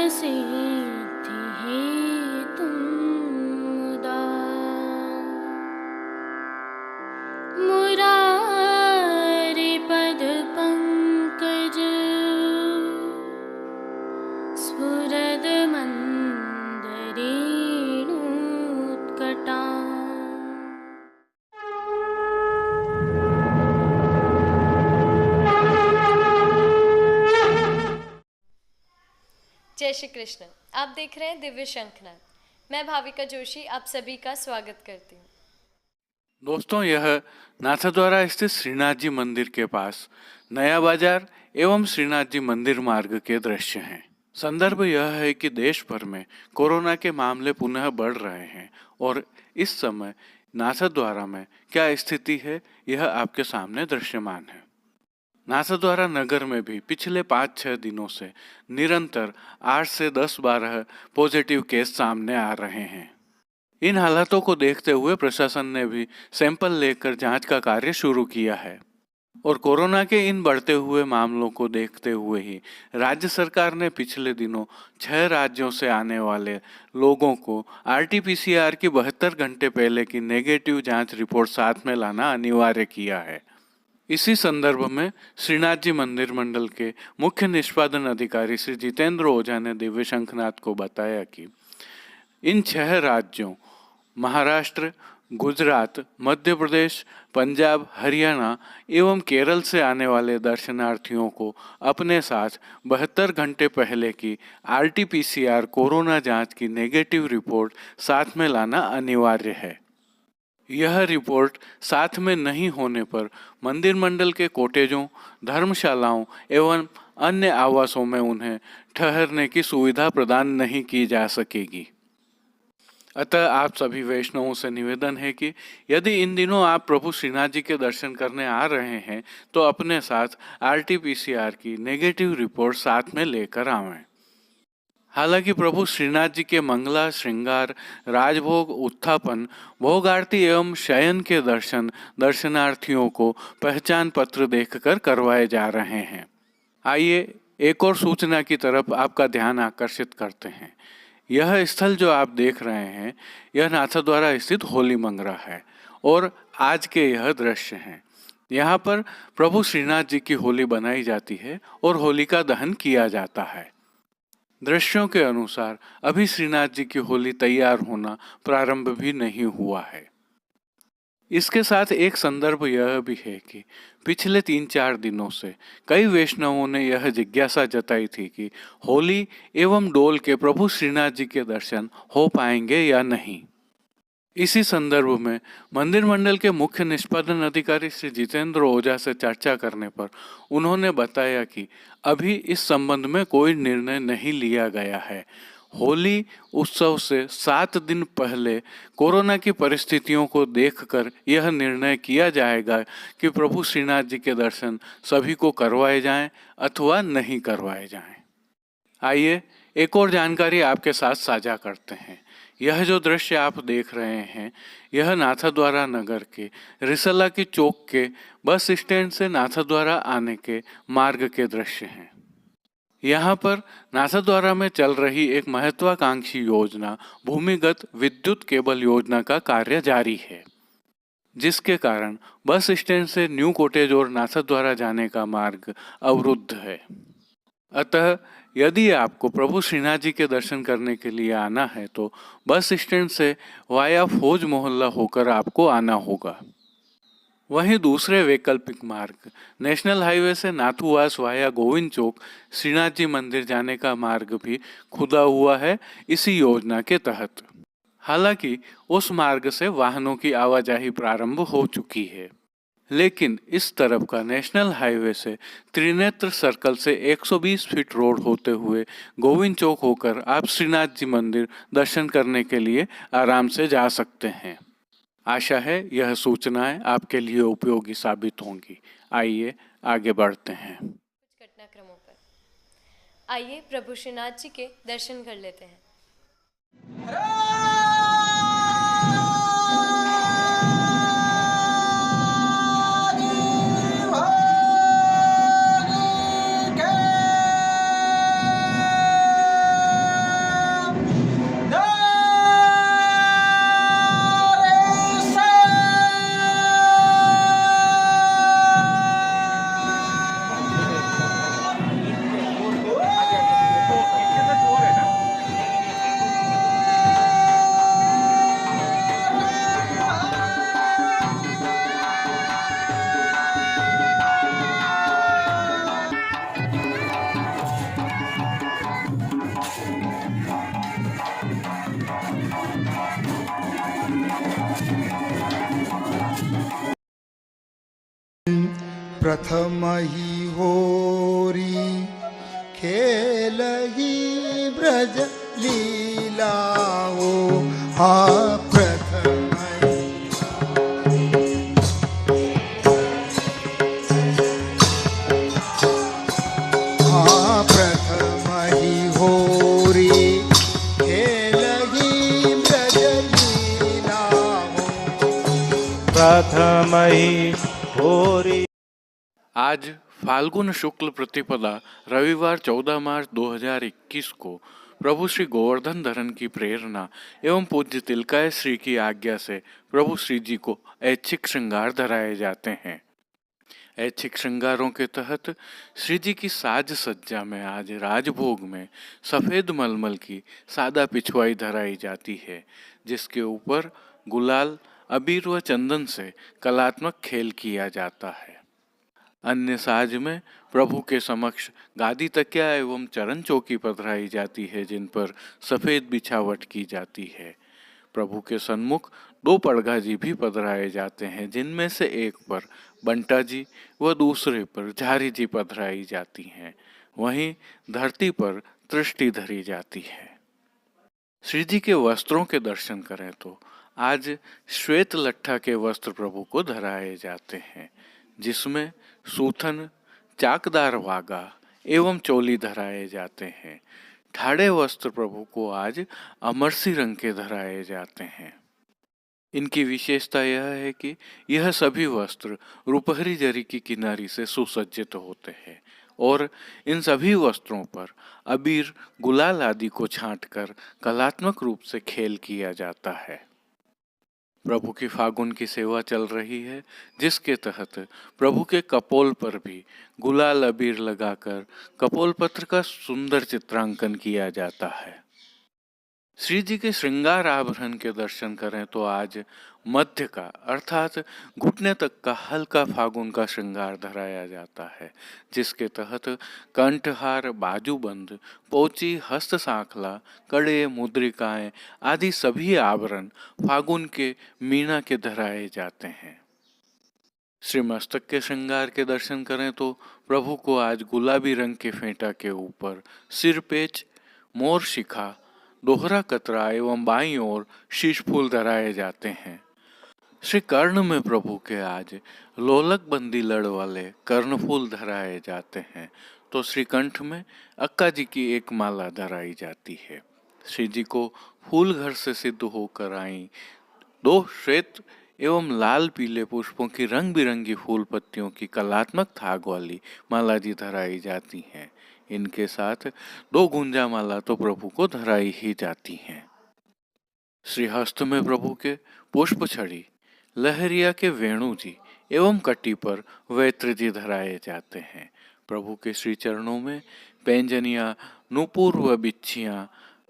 सिद्धि हेतुं मुदा मुरारिपद पंकज स्फुरद मंदरेणुत्कटा। जय श्री कृष्ण। आप देख रहे हैं दिव्य शंखनाद। मैं भाविका जोशी आप सभी का स्वागत करती हूँ। दोस्तों, यह नाथद्वारा स्थित श्रीनाथ जी मंदिर के पास नया बाजार एवं श्रीनाथ जी मंदिर मार्ग के दृश्य हैं। संदर्भ यह है कि देश भर में कोरोना के मामले पुनः बढ़ रहे हैं और इस समय नाथद्वारा में क्या स्थिति है यह आपके सामने दृश्यमान है। नाथद्वारा नगर में भी पिछले 5-6 दिनों से निरंतर 8 से 10-12 पॉजिटिव केस सामने आ रहे हैं। इन हालातों को देखते हुए प्रशासन ने भी सैंपल लेकर जांच का कार्य शुरू किया है और कोरोना के इन बढ़ते हुए मामलों को देखते हुए ही राज्य सरकार ने पिछले दिनों 6 राज्यों से आने वाले लोगों को RT-PCR की 72 घंटे पहले की नेगेटिव जांच रिपोर्ट साथ में लाना अनिवार्य किया है। इसी संदर्भ में श्रीनाथ जी मंदिर मंडल के मुख्य निष्पादन अधिकारी श्री जितेंद्र ओझा ने दिव्य शंखनाथ को बताया कि इन 6 राज्यों महाराष्ट्र, गुजरात, मध्य प्रदेश, पंजाब, हरियाणा एवं केरल से आने वाले दर्शनार्थियों को अपने साथ 72 घंटे पहले की RT-PCR कोरोना जांच की नेगेटिव रिपोर्ट साथ में लाना अनिवार्य है। यह रिपोर्ट साथ में नहीं होने पर मंदिर मंडल के कॉटेजों, धर्मशालाओं एवं अन्य आवासों में उन्हें ठहरने की सुविधा प्रदान नहीं की जा सकेगी। अतः आप सभी वैष्णवों से निवेदन है कि यदि इन दिनों आप प्रभु श्रीनाथ जी के दर्शन करने आ रहे हैं तो अपने साथ RT-PCR की नेगेटिव रिपोर्ट साथ में लेकर आवें। हालांकि प्रभु श्रीनाथ जी के मंगला, श्रृंगार, राजभोग, उत्थापन, भोग आरती एवं शयन के दर्शन दर्शनार्थियों को पहचान पत्र देखकर करवाए जा रहे हैं। आइए एक और सूचना की तरफ आपका ध्यान आकर्षित करते हैं। यह स्थल जो आप देख रहे हैं यह नाथद्वारा स्थित होली मंगरा है और आज के यह दृश्य हैं। यहाँ पर प्रभु श्रीनाथ जी की होली बनाई जाती है और होलिका दहन किया जाता है। दृश्यों के अनुसार अभी श्रीनाथ जी की होली तैयार होना प्रारंभ भी नहीं हुआ है। इसके साथ एक संदर्भ यह भी है कि पिछले 3-4 दिनों से कई वैष्णवों ने यह जिज्ञासा जताई थी कि होली एवं डोल के प्रभु श्रीनाथ जी के दर्शन हो पाएंगे या नहीं। इसी संदर्भ में मंदिर मंडल के मुख्य निष्पादन अधिकारी श्री जितेंद्र ओझा से चर्चा करने पर उन्होंने बताया कि अभी इस संबंध में कोई निर्णय नहीं लिया गया है। होली उत्सव से 7 दिन पहले कोरोना की परिस्थितियों को देखकर यह निर्णय किया जाएगा कि प्रभु श्रीनाथ जी के दर्शन सभी को करवाए जाएं अथवा नहीं करवाए जाएं। आइए एक और जानकारी आपके साथ साझा करते हैं। यह जो दृश्य आप देख रहे हैं यह नाथद्वारा नगर के रिसला की चौक के बस स्टैंड से नाथद्वारा आने के मार्ग के दृश्य हैं। यहाँ पर नाथद्वारा में चल रही एक महत्वाकांक्षी योजना भूमिगत विद्युत केबल योजना का कार्य जारी है, जिसके कारण बस स्टैंड से न्यू कॉटेज और नाथद्वारा जाने का मार्ग अवरुद्ध है। अतः यदि आपको प्रभु श्रीनाथ जी के दर्शन करने के लिए आना है तो बस स्टैंड से वाया फौज मोहल्ला होकर आपको आना होगा। वहीं दूसरे वैकल्पिक मार्ग नेशनल हाईवे से नाथुवास वाया गोविंद चौक श्रीनाथ जी मंदिर जाने का मार्ग भी खुदा हुआ है इसी योजना के तहत। हालांकि उस मार्ग से वाहनों की आवाजाही प्रारंभ हो चुकी है, लेकिन इस तरफ का नेशनल हाईवे से त्रिनेत्र सर्कल से 120 फीट रोड होते हुए गोविंद चौक होकर आप श्रीनाथ जी मंदिर दर्शन करने के लिए आराम से जा सकते हैं। आशा है यह सूचनाएं आपके लिए उपयोगी साबित होंगी। आइए आगे बढ़ते हैं। कुछ घटनाक्रमों पर आइए प्रभु श्रीनाथ जी के दर्शन कर लेते हैं। प्रथम ही होरी खेलही ब्रज लीला हो। हाँ प्रथम ही, हाँ प्रथम ही होरी खेलही ब्रज लीला हो। प्रथम ही होरी। आज फाल्गुन शुक्ल प्रतिपदा रविवार 14 मार्च 2021 को प्रभु श्री गोवर्धन धरन की प्रेरणा एवं पूज्य तिलकाय श्री की आज्ञा से प्रभु श्री जी को ऐच्छिक श्रृंगार धराए जाते हैं। ऐच्छिक श्रृंगारों के तहत श्री जी की साज सज्जा में आज राजभोग में सफेद मलमल की सादा पिछवाई धराई जाती है, जिसके ऊपर गुलाल, अबीर व चंदन से कलात्मक खेल किया जाता है। अन्य साज में प्रभु के समक्ष गादी तकिया एवं चरण चौकी पधराई जाती है, जिन पर सफेद बिछावट की जाती है। प्रभु के सन्मुख 2 पड़गा जी भी पधराए जाते हैं, जिनमें से एक पर बंटा जी व दूसरे पर झारी जी पधराई जाती हैं। वहीं धरती पर तृष्टि धरी जाती है। श्री जी के वस्त्रों के दर्शन करें तो आज श्वेत लट्ठा के वस्त्र प्रभु को धराए जाते हैं, जिसमें सूथन, चाकदार वागा एवं चोली धराए जाते हैं। ठाड़े वस्त्र प्रभु को आज अमरसी रंग के धराए जाते हैं। इनकी विशेषता यह है कि यह सभी वस्त्र रुपहरी जरी की किनारी से सुसज्जित होते हैं और इन सभी वस्त्रों पर अबीर, गुलाल आदि को छांटकर कलात्मक रूप से खेल किया जाता है। प्रभु की फागुन की सेवा चल रही है, जिसके तहत प्रभु के कपोल पर भी गुलाल अबीर लगाकर कपोल पत्र का सुंदर चित्रांकन किया जाता है। श्री जी के श्रृंगार आभरण के दर्शन करें तो आज मध्य का अर्थात घुटने तक का हल्का फागुन का श्रृंगार धराया जाता है, जिसके तहत कंठहार, बाजूबंद, पोची, हस्त सांखला, कड़े, मुद्रिकाएं आदि सभी आभरण फागुन के मीना के धराए जाते हैं। श्री मस्तक के श्रृंगार के दर्शन करें तो प्रभु को आज गुलाबी रंग के फेंटा के ऊपर सिरपेच, मोर शिखा, दोहरा कतरा एवं बाईं ओर शीश फूल धराए जाते हैं। श्री कर्ण में प्रभु के आज लोलक बंदी लड़ वाले कर्णफूल धराए जाते हैं, तो श्री कंठ में अक्का जी की एक माला धराई जाती है। श्री जी को फूल घर से सिद्ध होकर आई 2 श्वेत एवं लाल पीले पुष्पों की रंग बिरंगी फूल पत्तियों की कलात्मक थाग वाली माला जी धराई जाती हैं। इनके साथ 2 गुंजा माला तो प्रभु को धराई ही जाती हैं। श्री हस्त में प्रभु के पुष्प छड़ी, लहरिया के वेणु जी एवं कटी पर वैत्र जी धराए जाते हैं। प्रभु के श्री चरणों में पैंजनिया, नूपुर व बिच्छियां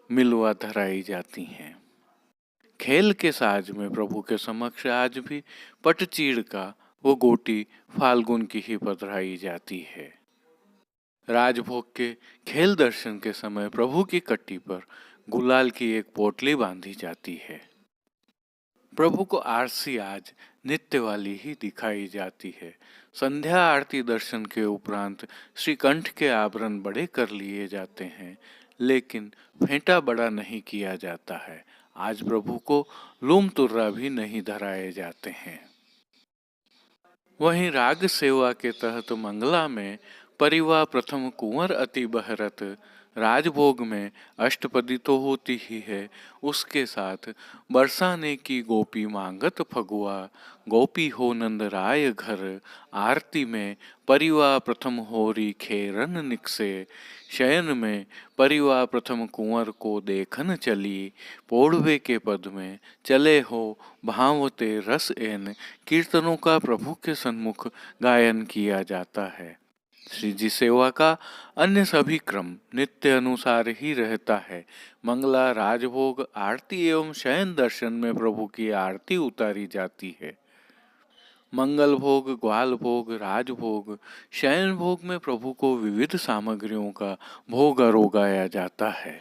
मिलवा धराई जाती हैं। खेल के साज में प्रभु के समक्ष आज भी पटचीड़ का वो गोटी फाल्गुन की ही पधराई जाती है। राजभोग के खेल दर्शन के समय प्रभु की कट्टी पर गुलाल की एक पोटली बांधी जाती है। प्रभु को आरसी आज नित्य वाली ही दिखाई जाती है। संध्या आरती दर्शन के उपरांत श्री कंठ के आभरण बड़े कर लिए जाते हैं, लेकिन फेंटा बड़ा नहीं किया जाता है। आज प्रभु को लूम तुर्रा भी नहीं धराए जाते हैं। वहीं राग सेवा के तहत मंगला में परिवा प्रथम कुंवर अति बहरत, राजभोग में अष्टपदी तो होती ही है, उसके साथ बरसाने की गोपी मांगत फगुआ, गोपी हो नंद राय घर, आरती में परिवा प्रथम होरी खेरन निकसे, शयन में परिवा प्रथम कुंवर को देखन चली, पोढ़वे के पद में चले हो भावते रस एन, कीर्तनों का प्रभु के सन्मुख गायन किया जाता है। श्री जी सेवा का अन्य सभी क्रम नित्य अनुसार ही रहता है। मंगला, राजभोग, आरती एवं शयन दर्शन में प्रभु की आरती उतारी जाती है। मंगल भोग, ग्वाल भोग, राजभोग, शयन भोग में प्रभु को विविध सामग्रियों का भोग आरोगाया जाता है।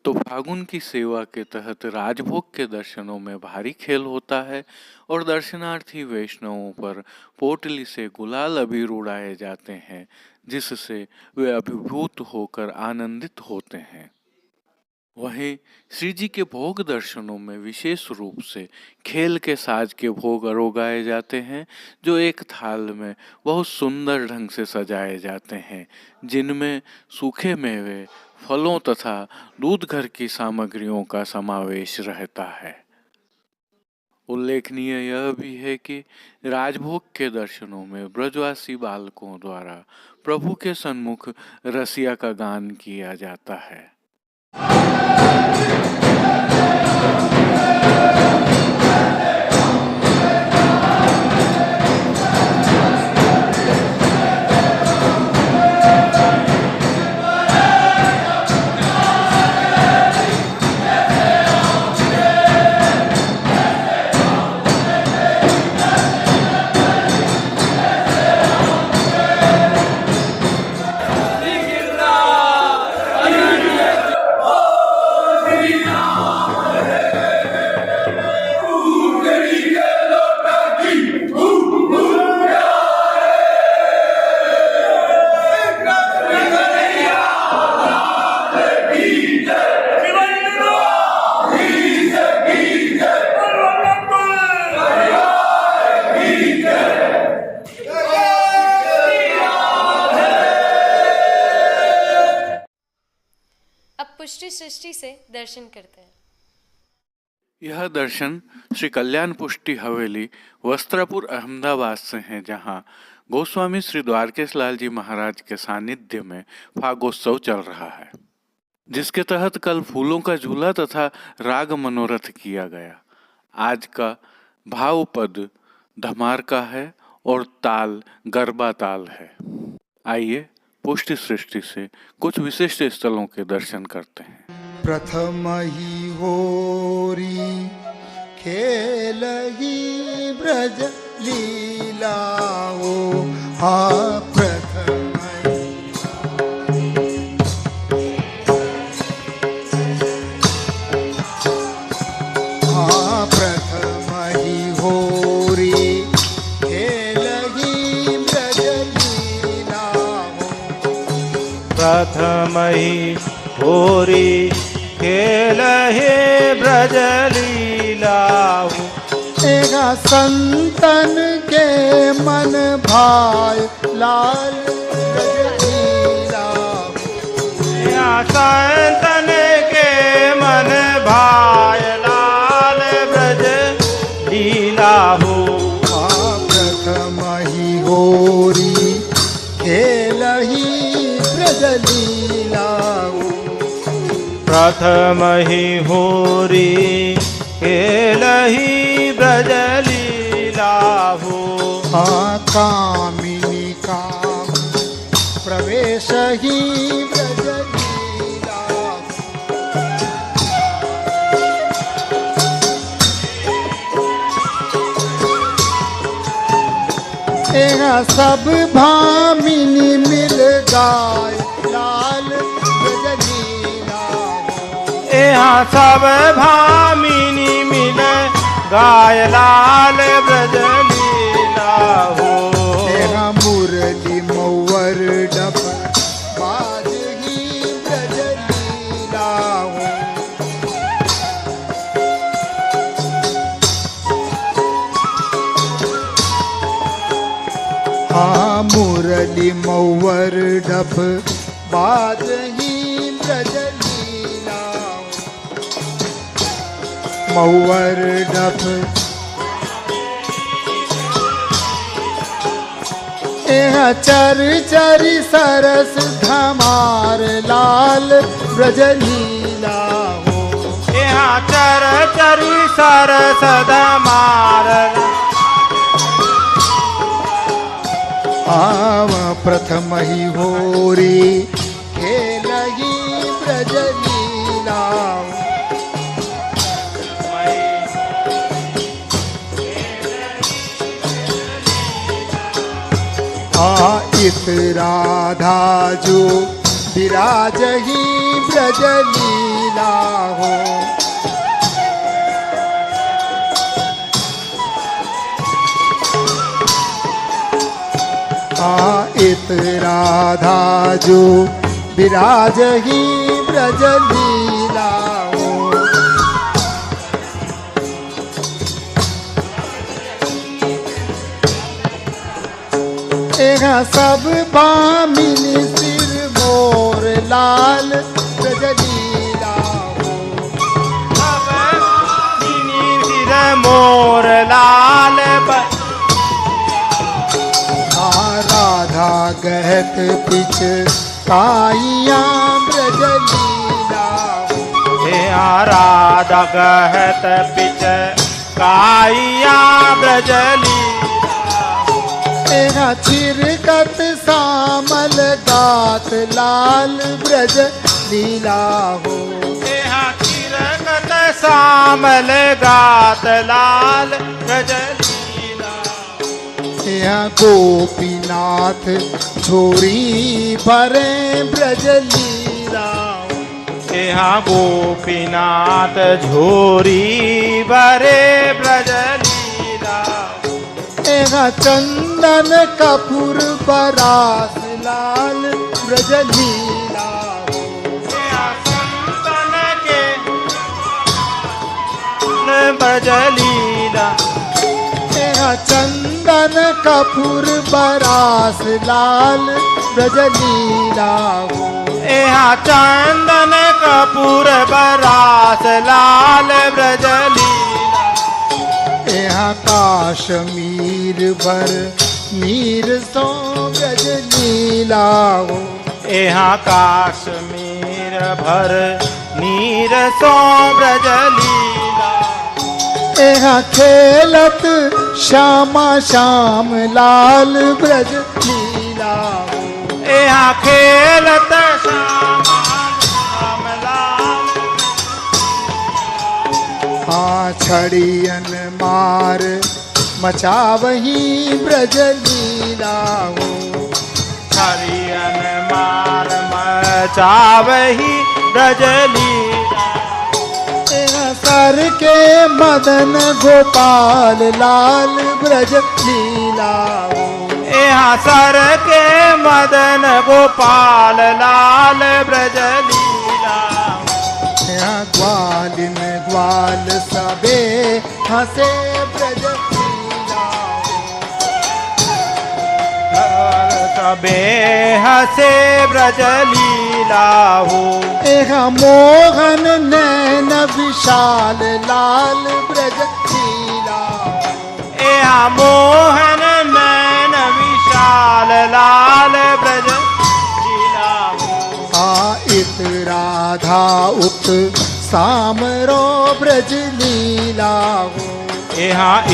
तो फागुन की सेवा के तहत राजभोग के दर्शनों में भारी खेल होता है और दर्शनार्थी वैष्णवों पर पोटली से गुलाल अबीर उड़ाए जाते हैं, जिससे वे अभिभूत होकर आनंदित होते हैं। वहीं श्री जी के भोग दर्शनों में विशेष रूप से खेल के साज के भोग अरोगाए जाते हैं, जो एक थाल में बहुत सुंदर ढंग से सजाए जाते हैं, जिनमें सूखे मेवे, फलों तथा दूध घर की सामग्रियों का समावेश रहता है। उल्लेखनीय यह भी है कि राजभोग के दर्शनों में ब्रजवासी बालकों द्वारा प्रभु के सन्मुख रसिया का गान किया जाता है। पुष्टि सृष्टि से दर्शन करते हैं। यह दर्शन श्री कल्याण पुष्टि हवेली वस्त्रापुर अहमदाबाद से है, जहां गोस्वामी श्री द्वारकेश लाल जी महाराज के सानिध्य में फागोत्सव चल रहा है, जिसके तहत कल फूलों का झूला तथा राग मनोरथ किया गया। आज का भाव पद धमार का है और ताल गरबा ताल है। आइए पुष्टि सृष्टि से कुछ विशिष्ट स्थलों के दर्शन करते हैं। प्रथम ही होरी खेलही ब्रज लीला हो, हाँ प्रथम ही होरी खेलही ब्रज लीला हो, प्रथम ही होरी खेलहि ब्रज लीलाहु। एगा संतन के मन भाय लाल ब्रज लीलाहु, संतन के मन भाय लाल ब्रज लीलाहु। प्रथम ही होरी खेलहि ब्रज लीलाहु, प्रथम ही होरी खेलहि ब्रज लीलाहु। कामिनी काम प्रवेश ही ब्रज लीलाहु, सब भामिनी मिल गाय लाल ब्रज लीलाहु। यहाँ सब भामिनी मिल गाय लाल ब्रज लीलाहु। मुरली मौवर डब बाज ही ब्रज लीलाहु, मुरली मौवर डब बाज ही ब्रज लीलाहु, मौवर डब चर चरी सरस धमार लाल ब्रज लीलाहु। यहाँ चर चरी सरस धमार प्रथम ही होरी खेलहि ब्रज लीलाहु, इत राधा जो विराजहि ब्रज लीला हो। इत राधा जो विराजहि ब्रज लीला हो। यहाँ सब भामिनी सिर मोर लाल ब्रज लीला हो। सब भामिनी सिर मोर लाल राधा गहत पिछ काइया ब्रज लीला हो। राधा गहत पिछ काइया ब्रज लीला। छिरकत सामल गात लाल ब्रज लीला हो। छिरकत सामल गात लाल ब्रज लीला। गोपीनाथ छोरी भरे ब्रज लीला। गोपीनाथ झोरी भरे ब्रज लीला। चंदन कपूर बरास लाल ब्रज लीला हो। चंदन के ब्रज लीला। चंदन कपूर बरास लाल ब्रज लीला हो। चंदन कपूर बरास लाल ब्रज लीला। काश्मीर भर नीर सो ब्रज लीला हो। काश्मीर भर नीर सो ब्रज लीला। खेलत श्यामा श्याम लाल ब्रज लीला हो। खेलत श्याम लाल। छड़ियन मार मचावही ब्रज लीला हो। छड़ियन मार मचावही ब्रज लीला। सर के मदन गोपाल लाल ब्रज लीला हो। सर के मदन गोपाल लाल ब्रज लीला। ग्वालिन ग्वाल सबे हंसे ब्रज लीला हो। सबे हंसे ब्रज लीला हो। मोहन नैन विशाल लाल ब्रज लीला हो। मोहन नैन विशाल लाल ब्रज लीला हो। इत राधा उत सामरो ब्रज लीला हो।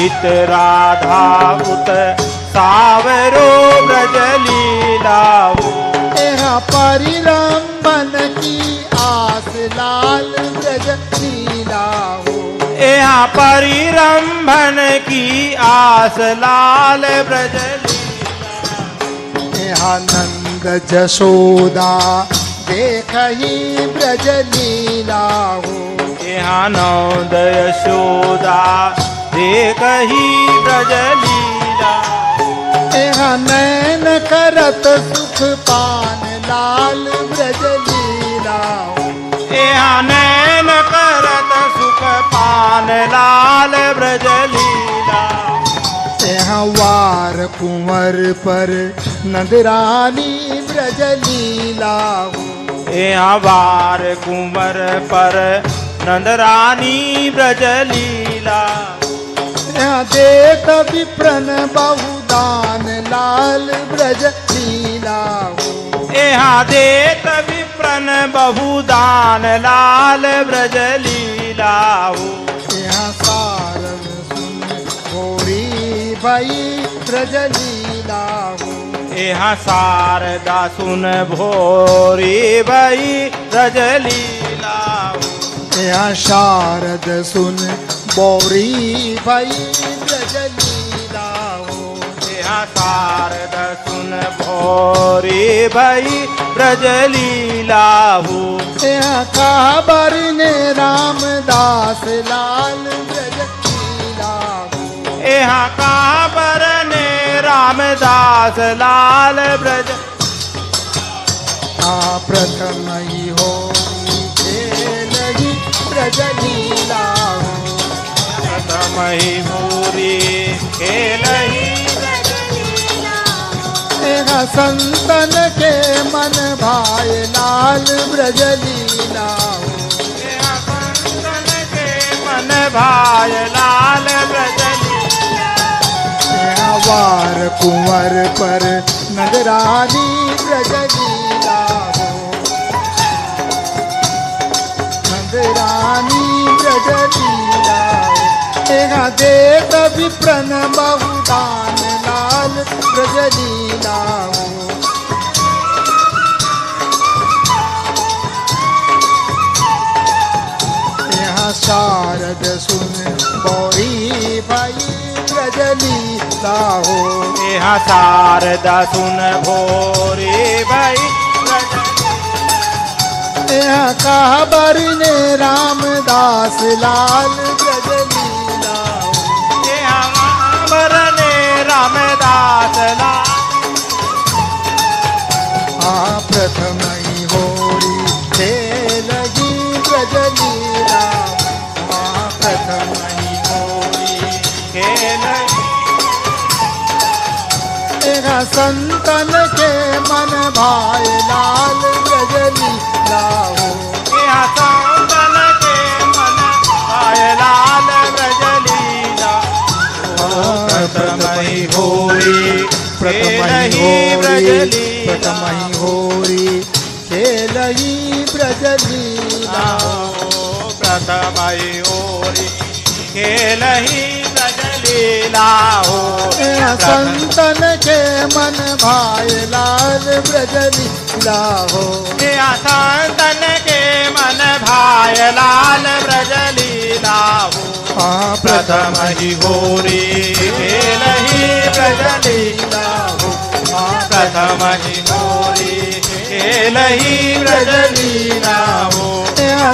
इत राधा उत सावरो ब्रज लीला हो। परिरंभन की आस लाल ब्रज लीला हो। परिरंभन की आस लाल ब्रज लीला। नंद जशोदा देखही ब्रज लीला हो। नंद यशोदा देखही ब्रज लीला। नैन करत सुख पान लाल ब्रज लीला हो। नैन करत सुख पान लाल ब्रज लीला। वार कुंवर पर नंदरानी ब्रज लीला हो। वार कुंवर पर नंदरानी ब्रज लीला। देत विप्रन बहुदान लाल ब्रज लीला हो। देत विप्रन बहुदान लाल ब्रज लीला हो। सारन सुन घोरी भई ब्रज लीला हो। शारदा सुन भोरी भई ब्रज लीला हो। शारद सुन बौरी भई ब्रज लीला हो। शारद सुन भोरी भई ब्रज लीला हो। यहाँ काबर ने रामदास लाल ब्रज लीला हो। यहाँ काबर ने रामदास लाल ब्रज प्रथम ही हो खेल ही ब्रज लीला हो। प्रथम ही मोरी खेल ही ब्रज लीला हो। यहाँ संतन के मन भाए लाल ब्रज लीला हो। यहाँ संतन के मन भाय लाल ब्रज लीला हो। यहाँ वार कुंवर पर नगरानी ब्रज लीला हो। नगरानी ब्रज लीला हो। यहाँ देत विप्रन बहुदान लाल ब्रज लीला हो। यहाँ शारद सुन बौरी भाई ब्रज लीला हो। यहाँ शारदा सुन भोरे भाई ब्रज यहाँ काबर ने रामदास लाल ब्रज लीला हो। यहाँ काबर ने रामदास लाल प्रथम ही होरी खेल ही ब्रज लीला हो। प्रथम ही होरी खेल यहाँ संतन के मन भाए लाल ब्रज लीला हो। यहाँ संतन के मन भाए लाल ब्रज लीला हो। प्रथम ही होरी प्रथम ही होरी प्रथम ही होरी खेल ही ब्रज लीला हो। प्रथम ही होरी खेल ही ब्रज लीला हो। संतन के मन भाए लाल ब्रज लीला हो। संतन के मन भाय लाल ब्रज लीला हो। प्रथम ही होरी खेल ही ब्रज लीला हो। प्रथम ही होरी खेल ही ब्रज लीला हो।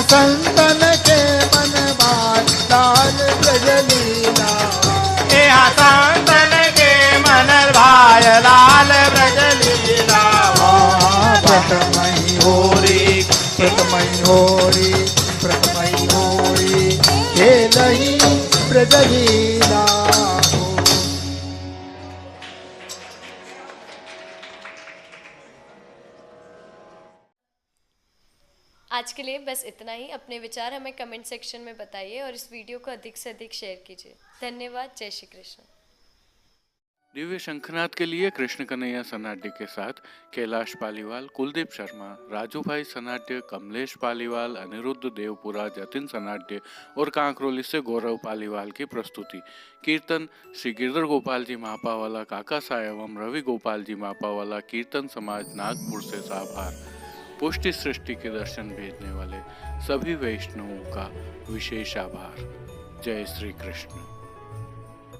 संतन के मन भाए लाल ब्रज लीला हो। संतन के मन भाय लाल ब्रज लीला हो। प्रथम ही होरी प्रथम ही होरी प्रथम ही होरी खेल ही ब्रज लीला हो। आज के लिए बस इतना ही। अपने विचार हमें कमेंट सेक्शन में बताइए और इस वीडियो को अधिक से अधिक शेयर कीजिए। धन्यवाद। जय श्री कृष्ण। दिव्य शंखनाद के लिए कृष्ण कन्हैया सनाड्य के साथ कैलाश पालीवाल, कुलदीप शर्मा, राजू भाई सनाड्य, कमलेश पालीवाल, अनिरुद्ध देवपुरा, जतिन सनाड्य और कांकरोली से गौरव पालीवाल की प्रस्तुति। कीर्तन श्री गिरधर गोपाल जी मापावाला काका साहब एवं रवि गोपाल जी मापावाला कीर्तन समाज नागपुर से साभार। पुष्टि सृष्टि के दर्शन भेजने वाले सभी वैष्णवों का विशेष आभार। जय श्री कृष्ण।